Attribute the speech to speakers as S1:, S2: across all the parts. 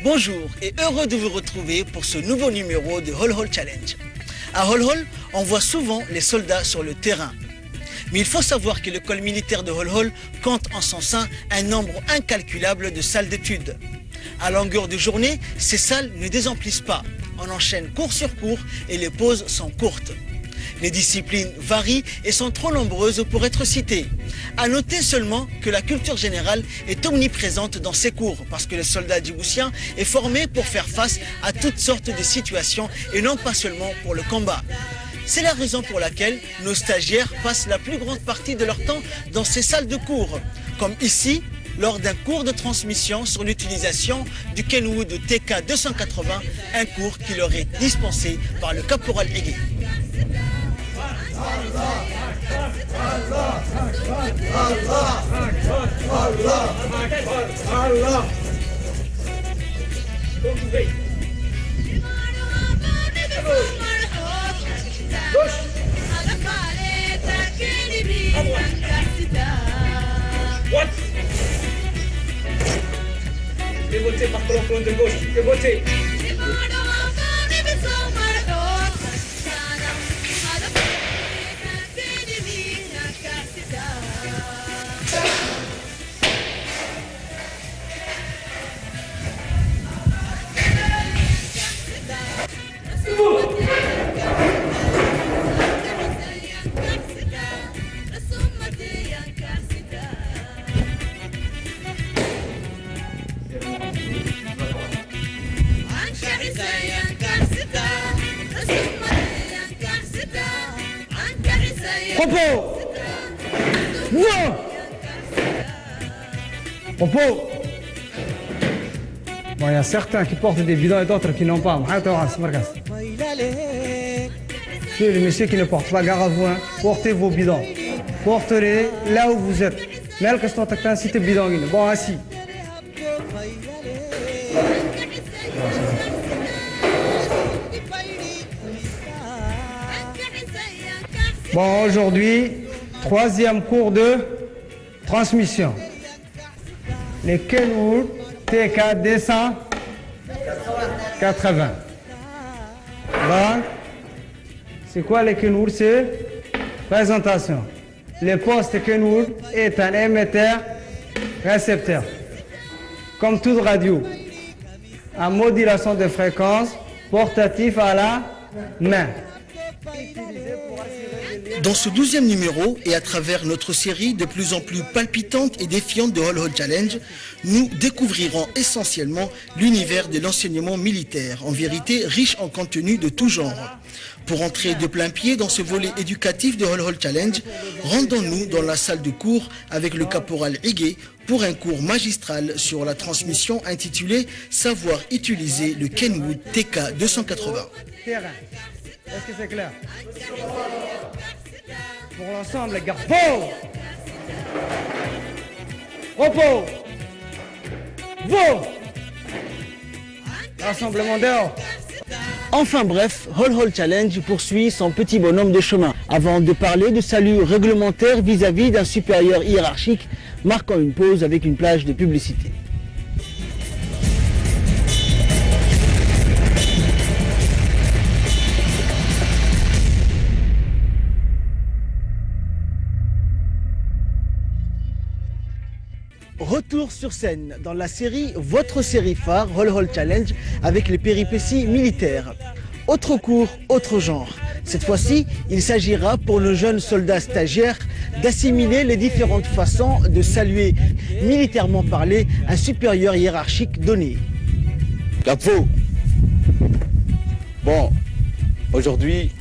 S1: Bonjour et heureux de vous retrouver pour ce nouveau numéro de Hol Hol Challenge. À Hol Hol, on voit souvent les soldats sur le terrain. Mais il faut savoir que l'école militaire de Hol Hol compte en son sein un nombre incalculable de salles d'études. À longueur de journée, ces salles ne désemplissent pas. On enchaîne cours sur cours et les pauses sont courtes. Les disciplines varient et sont trop nombreuses pour être citées. À noter seulement que la culture générale est omniprésente dans ces cours parce que le soldat djiboutien est formé pour faire face à toutes sortes de situations et non pas seulement pour le combat. C'est la raison pour laquelle nos stagiaires passent la plus grande partie de leur temps dans ces salles de cours, comme ici, lors d'un cours de transmission sur l'utilisation du Kenwood TK 280, un cours qui leur est dispensé par le caporal Higué.
S2: Pivoter par colonne de gauche, pivoter.
S3: Repos. Non. Repos. Bon, il y a certains qui portent des bidons et d'autres qui n'ont pas. Ceux les messieurs qui ne portent pas, gare à vous, hein. Portez vos bidons. Portez-les là où vous êtes. Mais elle, qu'est-ce que tu as cité bidon? Bon, assis. Bon, aujourd'hui, troisième cours de transmission. Les Kenwood TK 280. Donc, c'est quoi les Kenwood? C'est présentation. Le poste Kenwood est un émetteur-récepteur. Comme toute radio, en modulation de fréquence, portatif à la main.
S1: Dans ce 12e numéro et à travers notre série de plus en plus palpitante et défiante de Hol Hol Challenge, nous découvrirons essentiellement l'univers de l'enseignement militaire, en vérité riche en contenu de tout genre. Pour entrer de plein pied dans ce volet éducatif de Hol Hol Challenge, rendons-nous dans la salle de cours avec le caporal Higué pour un cours magistral sur la transmission intitulé « Savoir utiliser le Kenwood TK 280 ».
S3: Est-ce que c'est clair? Pour l'ensemble, les gars. Repos. Repos. Vos. Rassemblement dehors.
S1: Enfin bref, Hol Hol Challenge poursuit son petit bonhomme de chemin. Avant de parler de salut réglementaire vis-à-vis d'un supérieur hiérarchique, marquant une pause avec une plage de publicité. Retour sur scène dans la série, votre série phare, Hol Hol Challenge, avec les péripéties militaires. Autre cours, autre genre. Cette fois-ci, il s'agira pour nos jeunes soldats stagiaires d'assimiler les différentes façons de saluer, militairement parlé, un supérieur hiérarchique donné.
S4: Capot. Bon, aujourd'hui,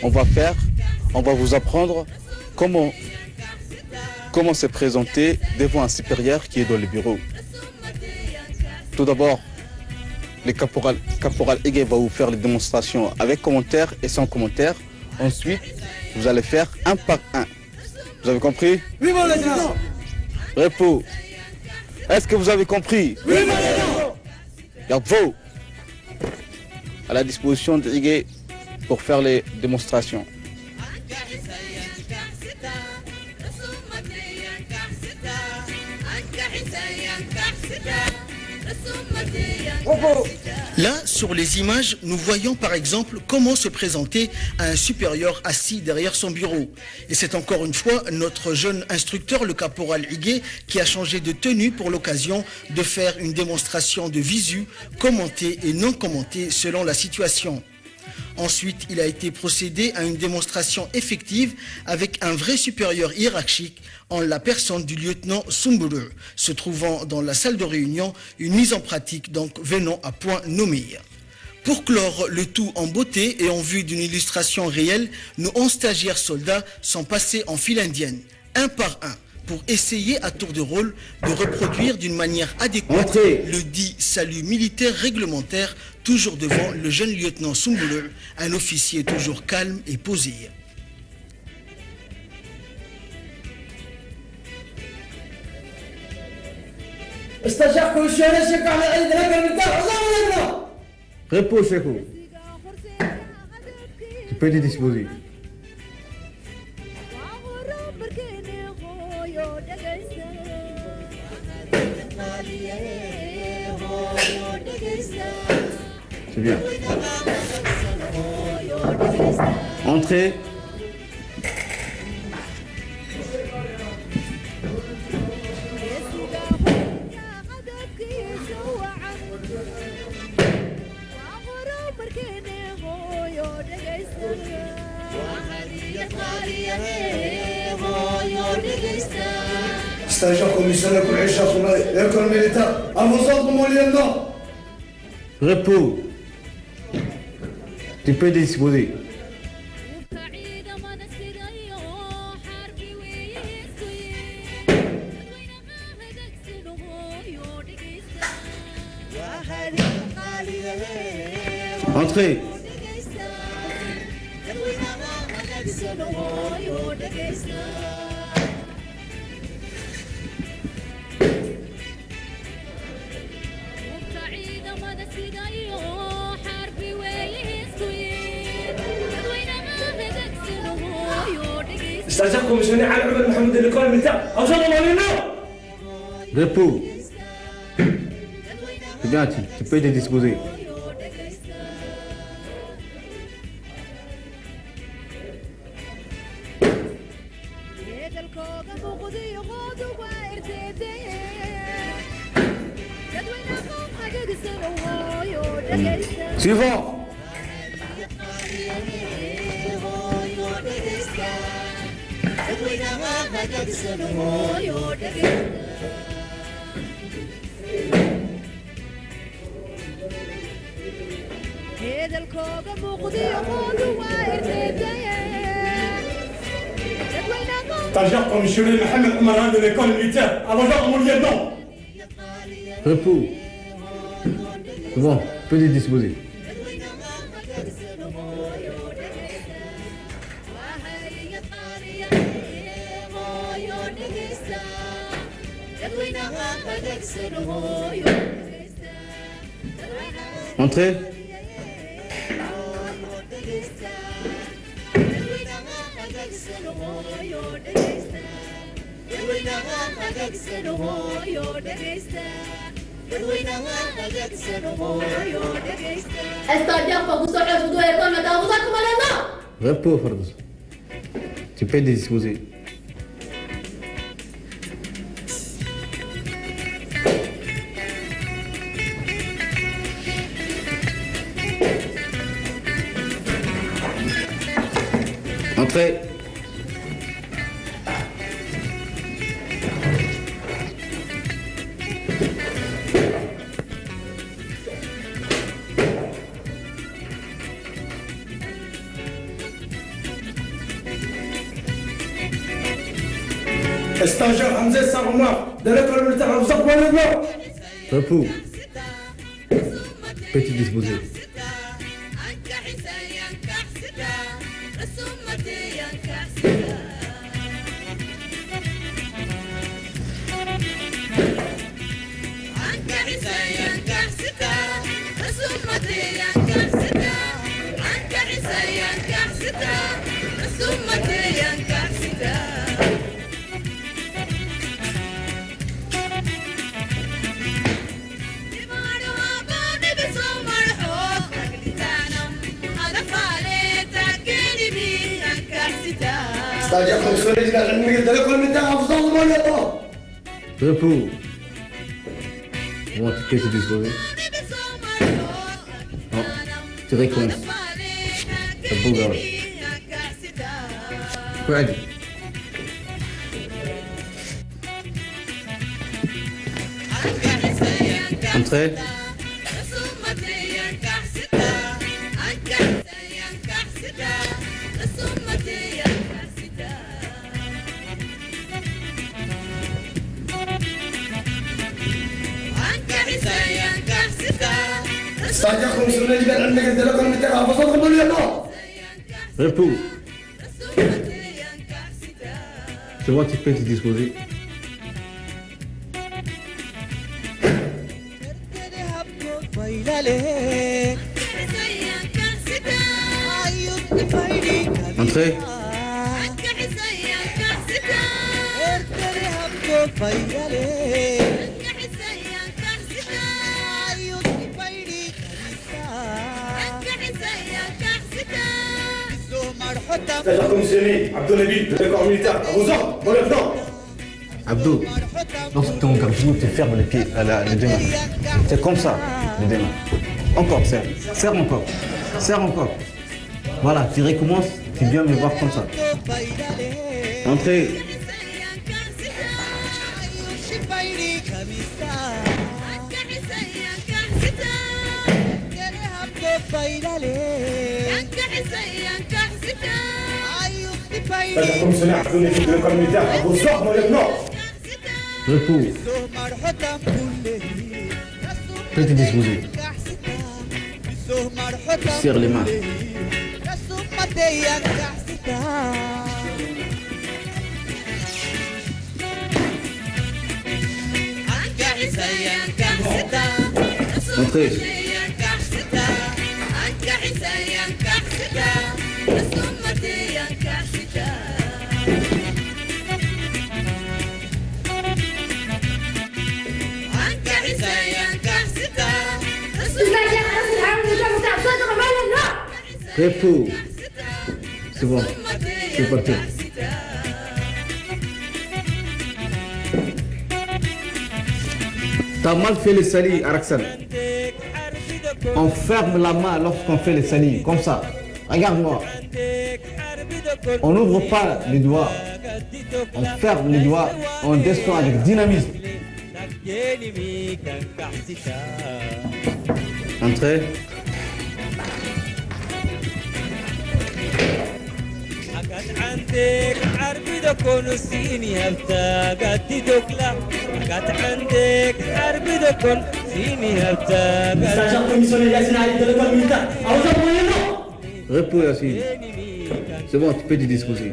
S4: on va vous apprendre comment se présenter devant un supérieur qui est dans le bureau. Tout d'abord, le caporal Higué va vous faire les démonstrations avec commentaires et sans commentaires. Ensuite, vous allez faire un par un. Vous avez compris?
S3: Oui, mon lieutenant.
S4: Repos. Est-ce que vous avez compris?
S3: Oui, mon lieutenant.
S4: Capot. À la disposition de Higué pour faire les démonstrations.
S5: رسومتي
S1: Là, sur les images, nous voyons par exemple comment se présenter à un supérieur assis derrière son bureau. Et c'est encore une fois notre jeune instructeur, le caporal Higuet, qui a changé de tenue pour l'occasion de faire une démonstration de visu, commentée et non commentée selon la situation. Ensuite, il a été procédé à une démonstration effective avec un vrai supérieur hiérarchique en la personne du lieutenant Sumbulu, se trouvant dans la salle de réunion, une mise en pratique donc venant à point nommé. Pour clore le tout en beauté et en vue d'une illustration réelle, nos 11 stagiaires soldats sont passés en file indienne, un par un, pour essayer à tour de rôle de reproduire d'une manière adéquate le dit salut militaire réglementaire, toujours devant le jeune lieutenant Sumbulu, un officier toujours calme et posé.
S3: Stagiaire commissionné, c'est quand même. Repos, Chekou. Tu peux te disposer. C'est bien. Entrez. Stagiaire commissionnaire pour les chercher l'école militaire. À vos ordres, mon lieutenant. Repos. Tu peux te disposer. Entrez.
S2: Stagiaire commissionné Ali Oumar Mohamed de l'école militaire. En genre,
S3: Repos. C'est bien, tu peux te disposer. Suivant.
S2: Stagiaire commissionné Mohamed Oumar de l'école militaire. À vos ordres, mon lieutenant.
S3: Repos. C'est bon, tu peux te disposer. Entrez. Repos, Fardos. Tu peux te disposer. Entrez.
S2: Stagiaire Hamza Saromar de l'école militaire. À vos ordres, mon lieutenant.
S3: Repos. Petit disposé.
S5: C'est-à-dire fonctionner de l'école militaire en faisant le lieutenant.
S6: Repos. Bon, tu peux te disposer. Non, tu récompenses. C'est beau, gars. Quoi, dit? Entrez.
S5: C'est-à-dire fonctionner de l'école militaire en faisant le lieutenant.
S6: Repos. C'est bon, tu peux te disposer. Entrez.
S2: C'est-à-dire commissionné Abdelabi de l'école militaire à vos ordres, mon lieutenant.
S6: Abdou, lorsque ton garçon te ferme les pieds, les deux mains. C'est comme ça, les deux mains. Encore, serre. Serre encore. Serre encore. Voilà, tu recommences, tu viens me voir comme ça. Entrez.
S2: C'est-à-dire commissionné Abdelabi de l'école militaire à vos ordres, mon lieutenant.
S6: Repos. Peux te disposer. Serre les mains. Entrez. Repos. C'est bon. C'est parti. T'as mal fait les salis, Araksan. On ferme la main lorsqu'on fait les salis, comme ça. Regarde-moi. On n'ouvre pas les doigts. On ferme les doigts. On descend avec dynamisme. Entrez.
S7: عندك حرب دكون سيني هبتا قد دكلا قد عندك حرب دكون سيني هبتا
S2: C'est-à-dire commissionné Yassine Ali de l'école militaire à vos ordres, mon lieutenant.
S6: Repos, Yassine. C'est bon, tu peux te disposer.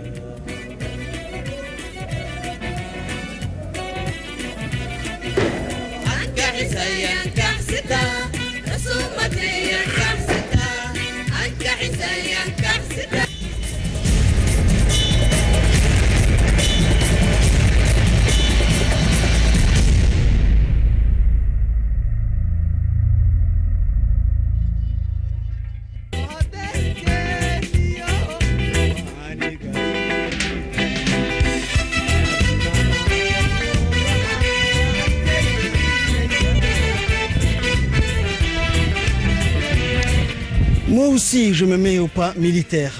S1: Moi aussi, je me mets au pas militaire.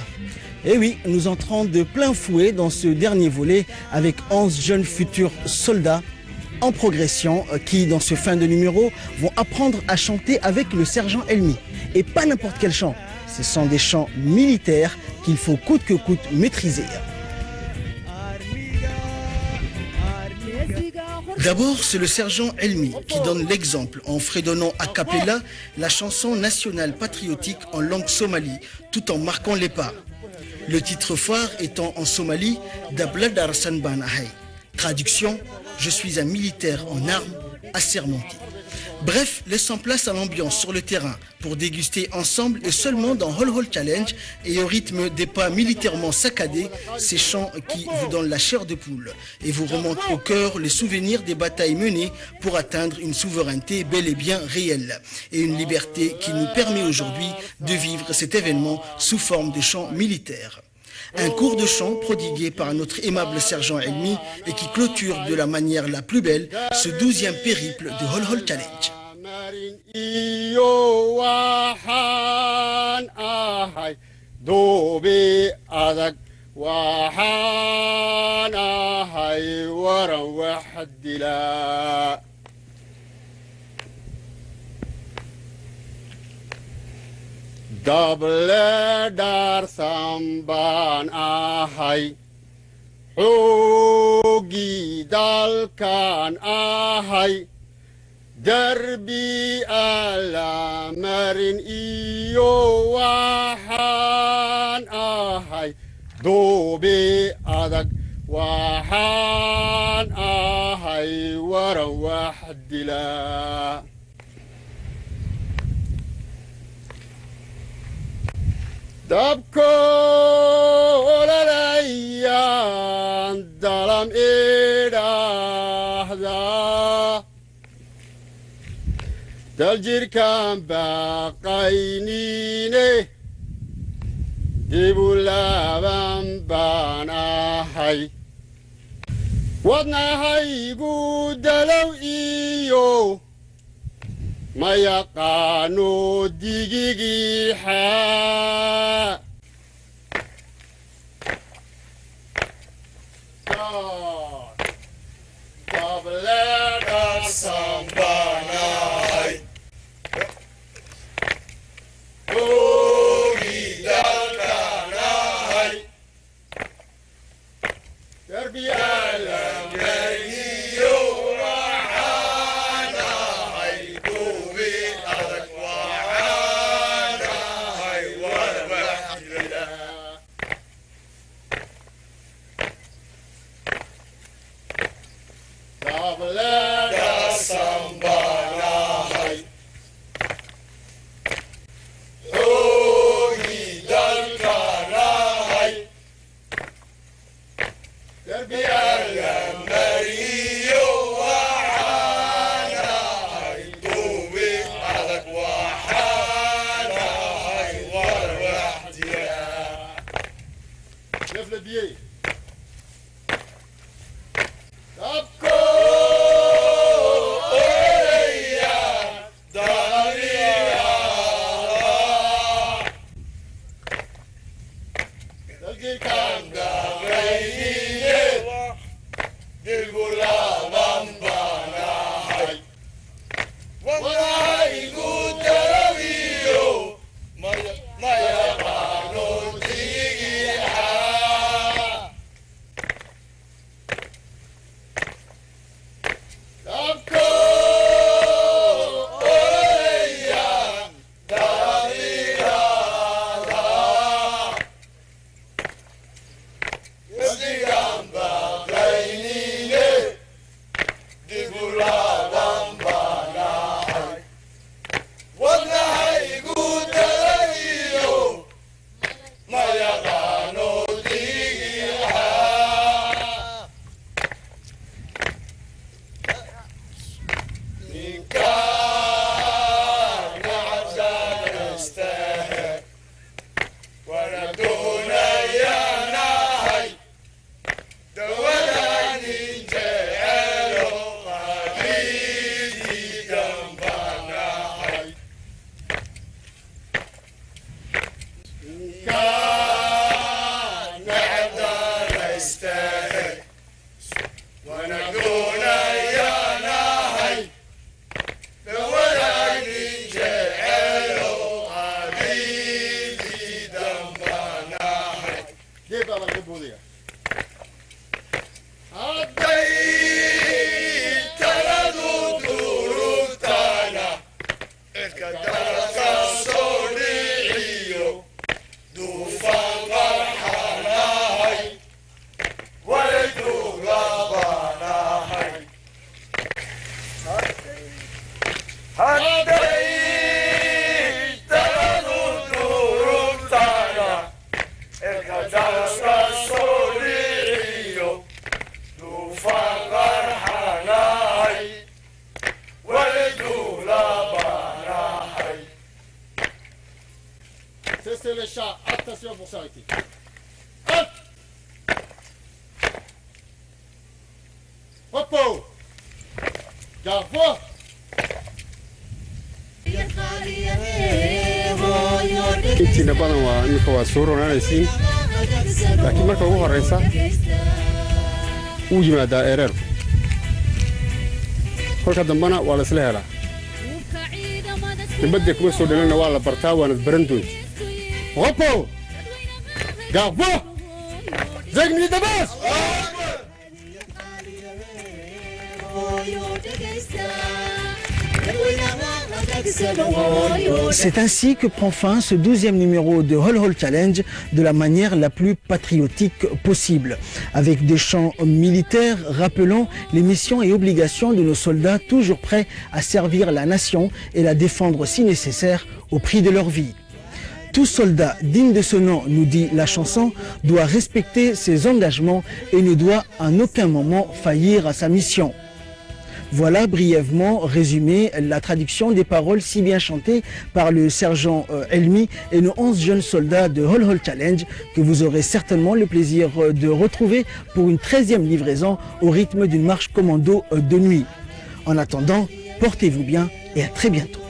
S1: Et oui, nous entrons de plein fouet dans ce dernier volet avec 11 jeunes futurs soldats en progression qui, dans ce fin de numéro, vont apprendre à chanter avec le sergent Elmi. Et pas n'importe quel chant, ce sont des chants militaires qu'il faut coûte que coûte maîtriser. D'abord, c'est le sergent Elmi qui donne l'exemple en fredonnant a cappella la chanson nationale patriotique en langue somalie, tout en marquant les pas. Le titre phare étant en Somalie Dabla Arsan Banahay. Traduction, je suis un militaire en armes assermenté. Bref, laissons place à l'ambiance sur le terrain pour déguster ensemble et seulement dans Hol Hol Challenge et au rythme des pas militairement saccadés, ces chants qui vous donnent la chair de poule et vous remontent au cœur les souvenirs des batailles menées pour atteindre une souveraineté bel et bien réelle et une liberté qui nous permet aujourd'hui de vivre cet événement sous forme de chants militaires. Un cours de chant prodigué par notre aimable sergent Elmi et qui clôture de la manière la plus belle ce 12e périple de Hol Hol Challenge.
S8: Double dar samban ahai Hogi dalkan ahai Derbi ala marin iyo wahan ahai Dobe adag wahan ahai waran wahdila Dabko olalayan dalam idahda Daljirkan baqaynine Dibulaban banahay Wadnahaygu dalaw iyo ما يقانو ديجي حا قبل الصنباناي قومي دالكاناي دربي الأمريو C'est le chat, attention pour s'arrêter. قهوة intiina badan waa iminka waa soo ronaanaysiin laakiin marka ugu horeysa wuu yimaadaa ereerku kolka dambana waa la isla helaa nabadda kuma soo dhalina waa la bartaa waanad baran doonti qopo gafo zegni dabas
S1: C'est ainsi que prend fin ce 12e numéro de Hol Hol Challenge de la manière la plus patriotique possible, avec des chants militaires rappelant les missions et obligations de nos soldats toujours prêts à servir la nation et la défendre si nécessaire au prix de leur vie. Tout soldat digne de ce nom, nous dit la chanson, doit respecter ses engagements et ne doit en aucun moment faillir à sa mission. Voilà brièvement résumé la traduction des paroles si bien chantées par le sergent Elmi et nos 11 jeunes soldats de Hol Hol Challenge que vous aurez certainement le plaisir de retrouver pour une 13e livraison au rythme d'une marche commando de nuit. En attendant, portez-vous bien et à très bientôt.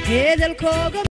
S9: هذا الكوكب